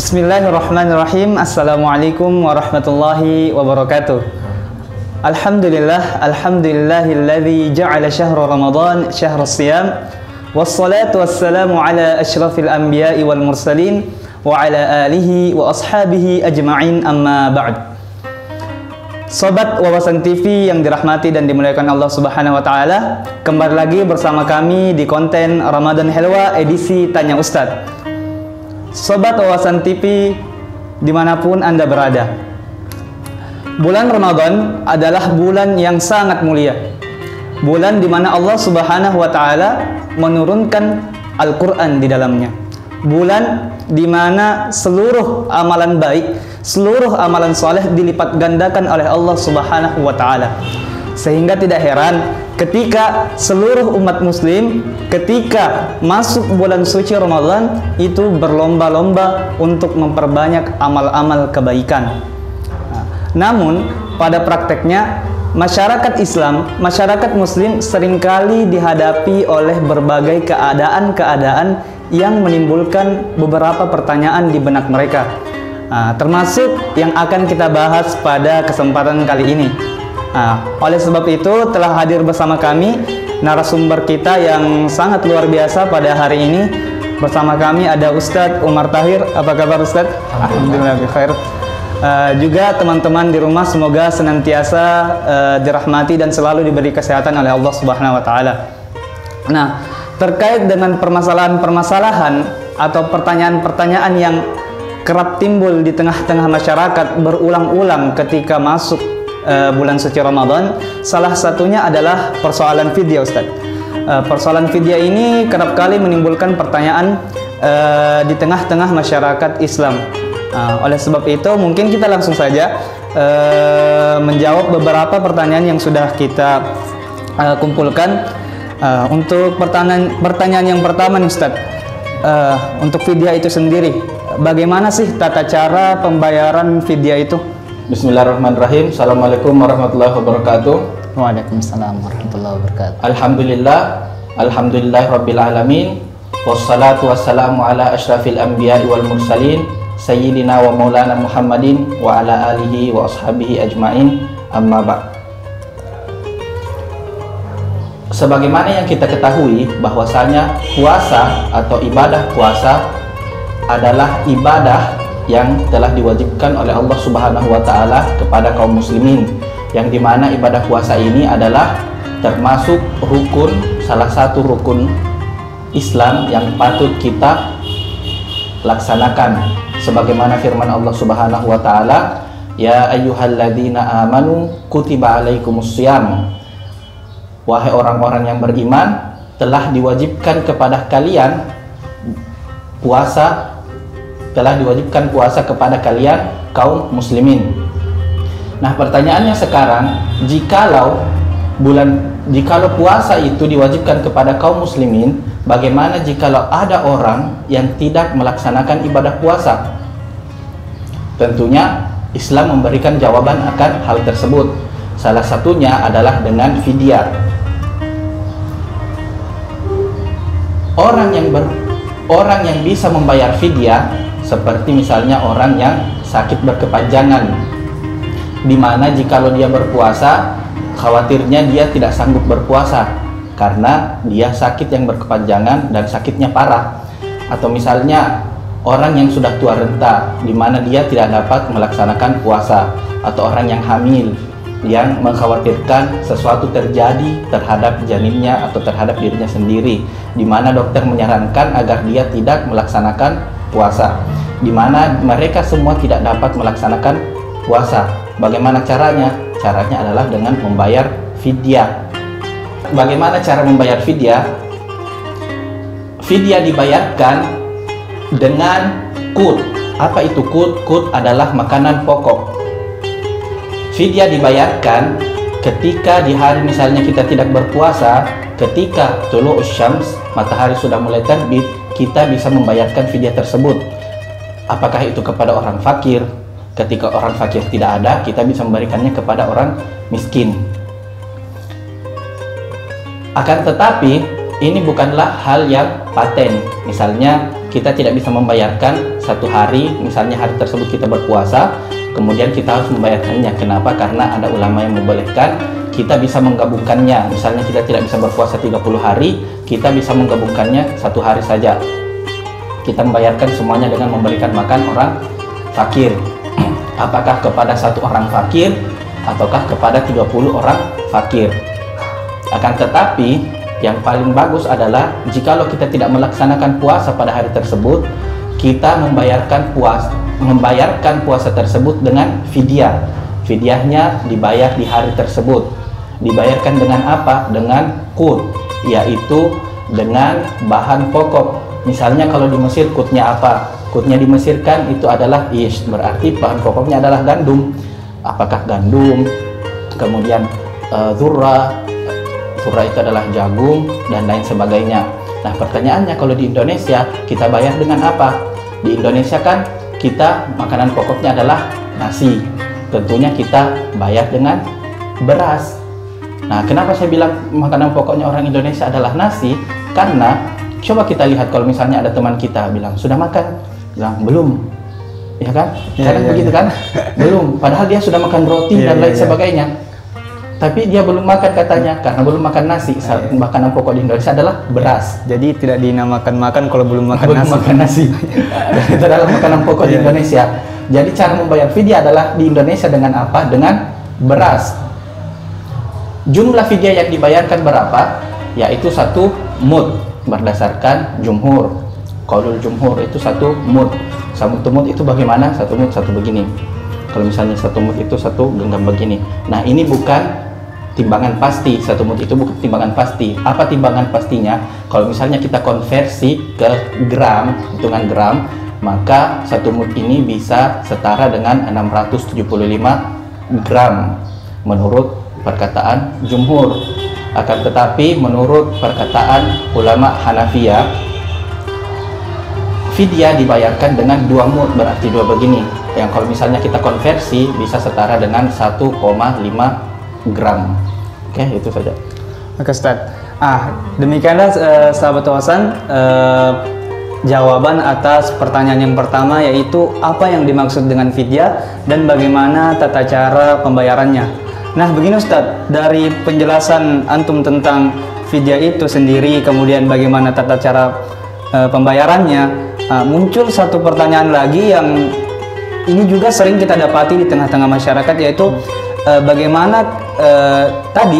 Bismillahirrahmanirrahim. Assalamualaikum warahmatullahi wabarakatuh. Alhamdulillahilladzi ja'ala syahra Ramadan syahra siyam. Wassalatu wassalamu ala asyrafil anbiya'i wal mursalin wa ala alihi wa ashabihi ajma'in, amma ba'd. Sobat Wawasan TV yang dirahmati dan dimuliakan Allah Subhanahu wa taala, kembali lagi bersama kami di konten Ramadan Helwa edisi Tanya Ustadz. Sobat Wawasan TV dimanapun Anda berada, bulan Ramadan adalah bulan yang sangat mulia, bulan di mana Allah Subhanahu wa taala menurunkan Al-Quran di dalamnya, bulan di mana seluruh amalan baik, seluruh amalan soleh dilipat gandakan oleh Allah Subhanahu wa taala. Sehingga tidak heran ketika seluruh umat muslim ketika masuk bulan suci Ramadan itu berlomba-lomba untuk memperbanyak amal-amal kebaikan. Namun pada prakteknya masyarakat Islam, masyarakat muslim seringkali dihadapi oleh berbagai keadaan-keadaan yang menimbulkan beberapa pertanyaan di benak mereka. Termasuk yang akan kita bahas pada kesempatan kali ini. Oleh sebab itu telah hadir bersama kami narasumber kita yang sangat luar biasa pada hari ini. Bersama kami ada Ustadz Umar Tahir. Apa kabar Ustadz? Alhamdulillah bikhair. Juga teman-teman di rumah semoga senantiasa dirahmati dan selalu diberi kesehatan oleh Allah Subhanahu wa taala. Nah, terkait dengan permasalahan-permasalahan atau pertanyaan-pertanyaan yang kerap timbul di tengah-tengah masyarakat berulang-ulang ketika masuk bulan suci Ramadan, salah satunya adalah persoalan fidya, Ustaz. Persoalan fidya ini kerap kali menimbulkan pertanyaan di tengah-tengah masyarakat Islam. Oleh sebab itu mungkin kita langsung saja menjawab beberapa pertanyaan yang sudah kita kumpulkan. Untuk pertanyaan yang pertama nih Ustaz, untuk fidya itu sendiri, bagaimana sih tata cara pembayaran fidya itu? Bismillahirrahmanirrahim. Assalamualaikum warahmatullahi wabarakatuh. Waalaikumsalam warahmatullahi wabarakatuh. Alhamdulillah rabbil alamin. Wassalatu wassalamu ala asyrafil anbiya'i wal mursalin sayyidina wa maulana Muhammadin wa ala alihi wa ashabihi ajmain, amma ba'd. Sebagaimana yang kita ketahui bahwasanya puasa atau ibadah puasa adalah ibadah yang telah diwajibkan oleh Allah Subhanahu wa taala kepada kaum muslimin, yang dimana ibadah puasa ini adalah termasuk rukun, salah satu rukun Islam yang patut kita laksanakan, sebagaimana firman Allah Subhanahu wa taala, ya ayyuhalladzina amanu kutiba alaikumussyam, wahai orang-orang yang beriman, telah diwajibkan kepada kalian puasa, telah diwajibkan puasa kepada kalian kaum muslimin. Nah, pertanyaannya sekarang, jikalau puasa itu diwajibkan kepada kaum muslimin, bagaimana jikalau ada orang yang tidak melaksanakan ibadah puasa? Tentunya Islam memberikan jawaban akan hal tersebut. Salah satunya adalah dengan fidyah. Orang yang bisa membayar fidyah seperti misalnya orang yang sakit berkepanjangan, di mana jikalau dia berpuasa, khawatirnya dia tidak sanggup berpuasa karena dia sakit yang berkepanjangan dan sakitnya parah. Atau misalnya orang yang sudah tua renta, di mana dia tidak dapat melaksanakan puasa. Atau orang yang hamil yang mengkhawatirkan sesuatu terjadi terhadap janinnya atau terhadap dirinya sendiri, di mana dokter menyarankan agar dia tidak melaksanakan puasa, di mana mereka semua tidak dapat melaksanakan puasa. Bagaimana caranya? Caranya adalah dengan membayar fidyah. Bagaimana cara membayar fidyah? Fidyah dibayarkan dengan qut. Apa itu qut? Qut adalah makanan pokok. Fidyah dibayarkan ketika di hari misalnya kita tidak berpuasa, ketika tulu'us syams, matahari sudah mulai terbit, kita bisa membayarkan fidyah tersebut. Apakah itu kepada orang fakir? Ketika orang fakir tidak ada, kita bisa memberikannya kepada orang miskin. Akan tetapi ini bukanlah hal yang paten. Misalnya kita tidak bisa membayarkan satu hari, misalnya hari tersebut kita berpuasa, kemudian kita harus membayarkannya. Kenapa? Karena ada ulama yang membolehkan kita bisa menggabungkannya. Misalnya kita tidak bisa berpuasa 30 hari, kita bisa menggabungkannya satu hari saja. Kita membayarkan semuanya dengan memberikan makan orang fakir. Apakah kepada satu orang fakir ataukah kepada 30 orang fakir. Akan tetapi yang paling bagus adalah jikalau kita tidak melaksanakan puasa pada hari tersebut, kita membayarkan puasa tersebut dengan fidyah. Fidyahnya dibayar di hari tersebut. Dibayarkan dengan apa? Dengan qut, yaitu dengan bahan pokok. Misalnya kalau di Mesir qutnya apa? Qutnya di Mesir kan itu adalah ish, berarti bahan pokoknya adalah gandum. Apakah gandum, kemudian zurra itu adalah jagung dan lain sebagainya. Nah, pertanyaannya kalau di Indonesia kita bayar dengan apa? Di Indonesia kan kita makanan pokoknya adalah nasi. Tentunya kita bayar dengan beras. Nah, kenapa saya bilang makanan pokoknya orang Indonesia adalah nasi? Karena coba kita lihat kalau misalnya ada teman kita bilang, "Sudah makan?" Bilang, "Belum." Ya kan? Kadang begitu kan? Belum. Padahal dia sudah makan roti dan lain sebagainya. Tapi dia belum makan katanya karena belum makan nasi. Makanan pokok di Indonesia adalah beras. Jadi tidak dinamakan makan kalau belum makan belum nasi. Makan nasi. Itu adalah makanan pokok di Indonesia. Jadi cara membayar fidyah adalah di Indonesia dengan apa? Dengan beras. Jumlah fidyah yang dibayarkan berapa? Yaitu 1 mud berdasarkan jumhur. Qaulul jumhur itu 1 mud. 1 mud itu bagaimana? 1 mud satu begini. Kalau misalnya 1 mud itu 1 genggam begini. Nah, ini bukan timbangan pasti. 1 mud itu bukan timbangan pasti. Apa timbangan pastinya? Kalau misalnya kita konversi ke gram, hitungan gram, maka 1 mud ini bisa setara dengan 675 gram menurut perkataan jumhur. Akan tetapi menurut perkataan ulama Hanafiyah, fidyah dibayarkan dengan 2 mud, berarti 2 begini. Yang kalau misalnya kita konversi bisa setara dengan 1,5 gram. Oke, itu saja. Oke, Ustaz. Demikianlah sahabat wawasan jawaban atas pertanyaan yang pertama, yaitu apa yang dimaksud dengan fidyah dan bagaimana tata cara pembayarannya. Nah, begini Ustaz, dari penjelasan antum tentang fidyah itu sendiri, kemudian bagaimana tata cara pembayarannya, muncul satu pertanyaan lagi yang ini juga sering kita dapati di tengah-tengah masyarakat, yaitu bagaimana tadi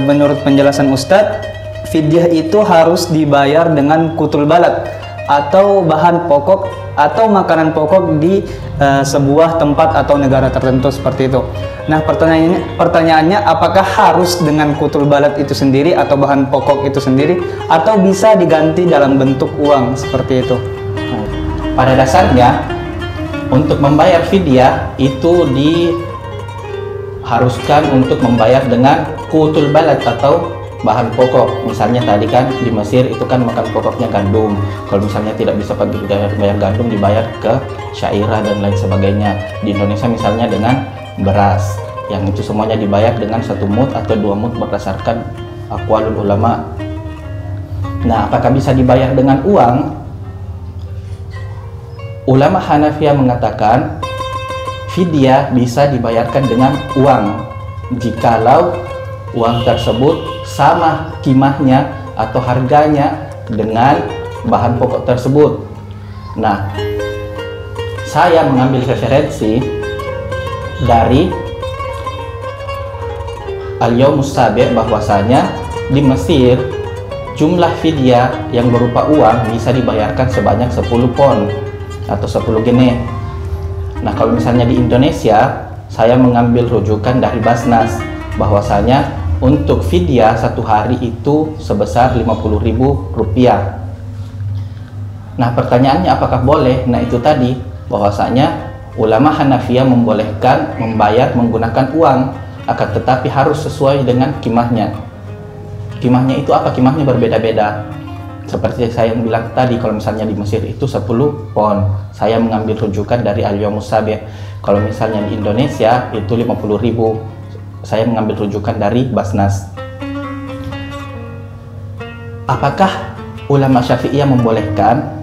menurut penjelasan Ustadz, fidyah itu harus dibayar dengan kutul balad atau bahan pokok atau makanan pokok di sebuah tempat atau negara tertentu seperti itu. Nah, pertanyaannya apakah harus dengan kutul balad itu sendiri atau bahan pokok itu sendiri, atau bisa diganti dalam bentuk uang seperti itu? Pada dasarnya untuk membayar fidyah itu diharuskan untuk membayar dengan kutul balad atau bahan pokok. Misalnya tadi kan di Mesir itu kan makan pokoknya gandum. Kalau misalnya tidak bisa bayar gandum, dibayar ke syairah dan lain sebagainya. Di Indonesia misalnya dengan beras, yang itu semuanya dibayar dengan 1 mud atau 2 mud berdasarkan aqwalul ulama. Nah, apakah bisa dibayar dengan uang? Ulama Hanafiyah mengatakan fidyah bisa dibayarkan dengan uang jikalau uang tersebut sama kimahnya atau harganya dengan bahan pokok tersebut. Nah, saya mengambil referensi dari Al-Yawmus Sabi' bahwasanya di Mesir jumlah fidyah yang berupa uang bisa dibayarkan sebanyak 10 pon atau 10 gene. Nah, kalau misalnya di Indonesia, saya mengambil rujukan dari Basnas bahwasanya untuk fidyah 1 hari itu sebesar Rp50.000. Nah, pertanyaannya apakah boleh? Nah, itu tadi bahwasanya ulama Hanafiyah membolehkan membayar menggunakan uang, akan tetapi harus sesuai dengan kimahnya. Kimahnya itu apa? Kimahnya berbeda-beda. Seperti saya yang bilang tadi, kalau misalnya di Mesir itu 10 pon, saya mengambil rujukan dari Al-Yawmus Sabi'. Kalau misalnya di Indonesia itu 50.000, saya mengambil rujukan dari Basnas. Apakah ulama Syafi'iyah membolehkan?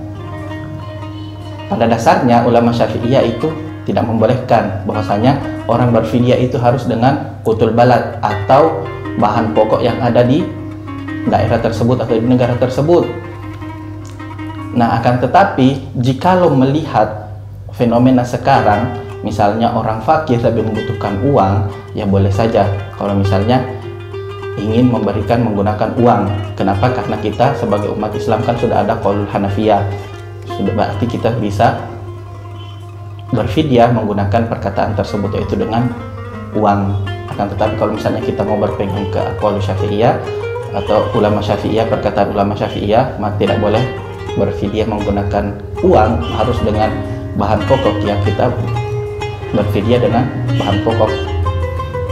pada dasarnya ulama Syafi'iyah itu tidak membolehkan bahwasanya orang berfidyah itu harus dengan qutul balad atau bahan pokok yang ada di daerah tersebut atau di negara tersebut. Nah, akan tetapi jikalau melihat fenomena sekarang, misalnya orang fakir lebih membutuhkan uang, ya boleh saja kalau misalnya ingin memberikan menggunakan uang. Kenapa? Karena kita sebagai umat Islam kan sudah ada qaulul Hanafiyah, sudah berarti kita bisa berfidyah menggunakan perkataan tersebut, yaitu dengan uang. Akan tetapi kalau misalnya kita mau berpegang ke qaulul Syafi'iyah atau ulama Syafi'iyah, perkataan ulama Syafi'iyah, maka tidak boleh berfidyah menggunakan uang, harus dengan bahan pokok, yang kita berfidyah dengan bahan pokok.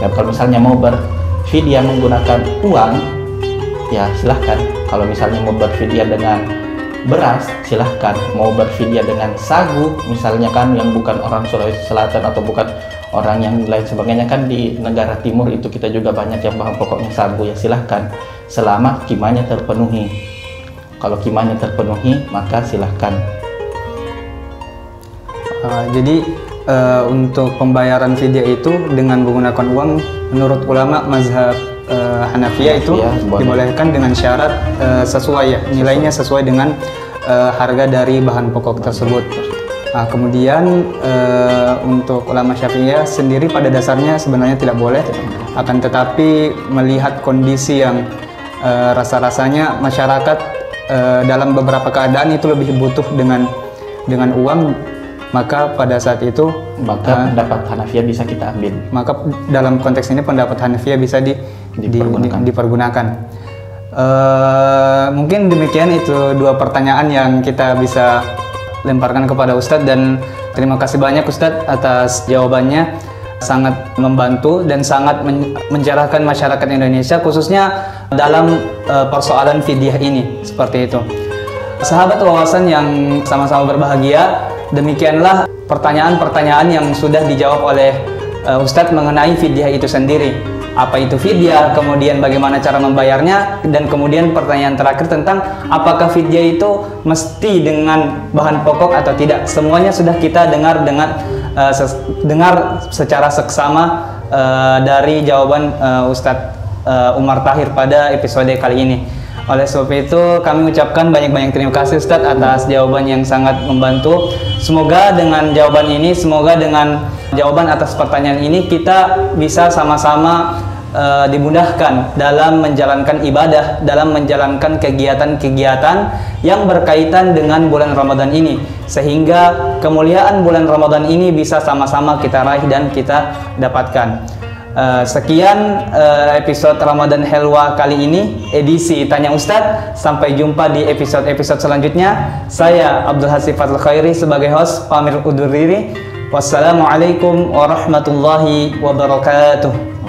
Dan kalau misalnya mau berfidyah menggunakan uang, ya silahkan. Kalau misalnya mau berfidyah dengan beras, silahkan. Mau berfidyah dengan sagu misalnya kan, yang bukan orang Sulawesi Selatan atau bukan orang yang lain sebagainya kan, di negara timur itu kita juga banyak yang bahan pokoknya sagu, ya silahkan selama kimanya terpenuhi. Kalau kimanya terpenuhi maka silahkan. Jadi untuk pembayaran fidyah itu dengan menggunakan uang, menurut ulama mazhab Hanafiyah itu dibolehkan dengan syarat sesuai, ya, nilainya sesuai dengan harga dari bahan pokok tersebut. Kemudian untuk ulama Syafi'iyah sendiri pada dasarnya sebenarnya tidak boleh, akan tetapi melihat kondisi yang rasa-rasanya masyarakat dalam beberapa keadaan itu lebih butuh dengan uang, maka pada saat itu pendapat Hanafiyah bisa kita ambil. Maka dalam konteks ini pendapat Hanafiyah bisa dipergunakan. Mungkin demikian itu dua pertanyaan yang kita bisa lemparkan kepada Ustadz, dan terima kasih banyak Ustadz atas jawabannya. Sangat membantu dan sangat mencerahkan masyarakat Indonesia, khususnya dalam persoalan fidyah ini, seperti itu. Sahabat wawasan yang sama-sama berbahagia, demikianlah pertanyaan-pertanyaan yang sudah dijawab oleh Ustadz mengenai fidyah itu sendiri. Apa itu fidyah, kemudian bagaimana cara membayarnya, dan kemudian pertanyaan terakhir tentang apakah fidyah itu mesti dengan bahan pokok atau tidak. Semuanya sudah kita dengar secara seksama dari jawaban Ustadz Umar Tahir pada episode kali ini. Oleh sebab itu kami ucapkan banyak-banyak terima kasih Ustadz atas jawaban yang sangat membantu. Semoga dengan jawaban ini, semoga dengan jawaban atas pertanyaan ini kita bisa sama-sama dimudahkan dalam menjalankan ibadah, dalam menjalankan kegiatan-kegiatan yang berkaitan dengan bulan Ramadan ini, sehingga kemuliaan bulan Ramadan ini bisa sama-sama kita raih dan kita dapatkan. Sekian episode Ramadan Helwa kali ini, edisi Tanya Ustadz. Sampai jumpa di episode-episode selanjutnya. Saya Abdul Hasib Fatul Khairi sebagai host pamit undur diri. Wassalamualaikum warahmatullahi wabarakatuh.